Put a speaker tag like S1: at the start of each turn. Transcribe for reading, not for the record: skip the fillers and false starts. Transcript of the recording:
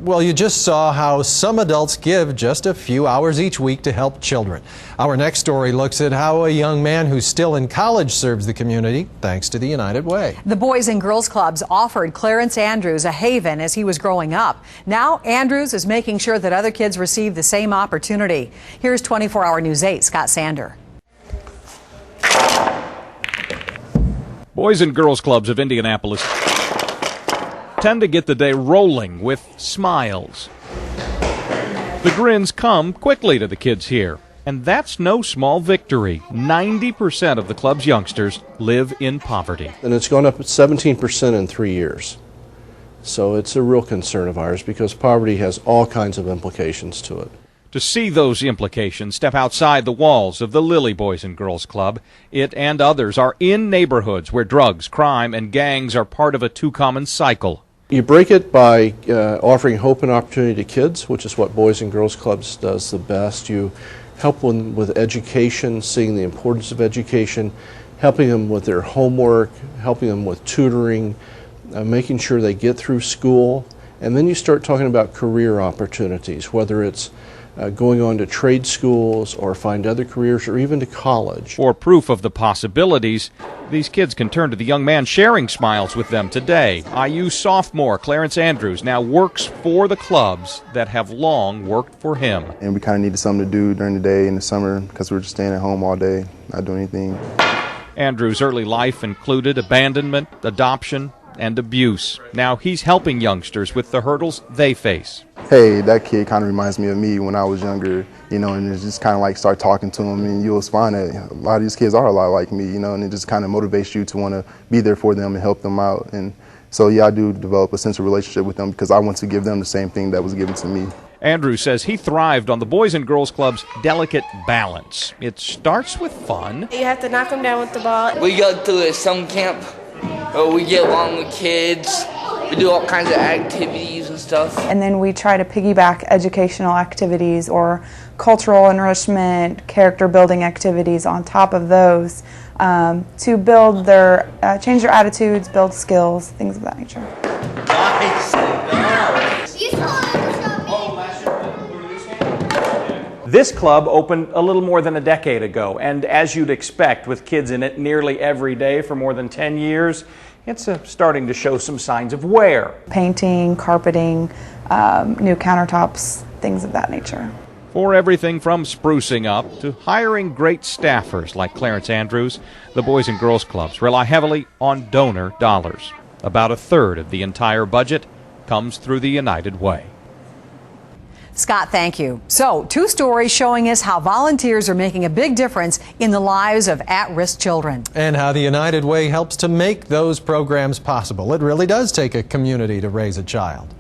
S1: Well, you just saw how some adults give just a few hours each week to help children. Our next story looks at how a young man who's still in college serves the community thanks to the United Way.
S2: The Boys and Girls Clubs offered Clarence Andrews a haven as he was growing up. Now Andrews is making sure that other kids receive the same opportunity. Here's 24-Hour News 8's Scott Sander.
S3: Boys and Girls Clubs of Indianapolis tend to get the day rolling with smiles. The grins come quickly to the kids here, and that's no small victory. 90% of the club's youngsters live in poverty.
S4: And it's gone up 17% in 3 years. So it's a real concern of ours because poverty has all kinds of implications to it.
S3: To see those implications, step outside the walls of the Lily Boys and Girls Club. It and others are in neighborhoods where drugs, crime, and gangs are part of a too common cycle.
S4: You break it by offering hope and opportunity to kids, which is what Boys and Girls Clubs does the best. You help them with education, seeing the importance of education, helping them with their homework, helping them with tutoring, making sure they get through school. And then you start talking about career opportunities, whether it's going on to trade schools or find other careers or even to college.
S3: For proof of the possibilities, these kids can turn to the young man sharing smiles with them today. IU sophomore Clarence Andrews now works for the clubs that have long worked for him.
S5: And we kind of needed something to do during the day in the summer because we were just staying at home all day, not doing anything.
S3: Andrews' early life included abandonment, adoption, and abuse. Now he's helping youngsters with the hurdles they face.
S5: Hey, that kid kind of reminds me of me when I was younger, and it's just kind of like start talking to him, and you'll find that a lot of these kids are a lot like me, and it just kind of motivates you to want to be there for them and help them out. And so, yeah, I do develop a sense of relationship with them because I want to give them the same thing that was given to me.
S3: Andrew says he thrived on the Boys and Girls Club's delicate balance. It starts with fun.
S6: You have to knock them down with the ball.
S7: We go through a summer camp where we get along with kids. We do all kinds of activities and stuff.
S8: And then we try to piggyback educational activities or cultural enrichment, character building activities on top of those to build their, change their attitudes, build skills, things of that nature.
S3: Nice. This club opened a little more than a decade ago, and as you'd expect, with kids in it nearly every day for more than 10 years, it's starting to show some signs of wear.
S8: Painting, carpeting, new countertops, things of that nature.
S3: For everything from sprucing up to hiring great staffers like Clarence Andrews, the Boys and Girls Clubs rely heavily on donor dollars. About a third of the entire budget comes through the United Way.
S2: Scott, thank you. So, 2 stories showing us how volunteers are making a big difference in the lives of at-risk children.
S1: And how the United Way helps to make those programs possible. It really does take a community to raise a child.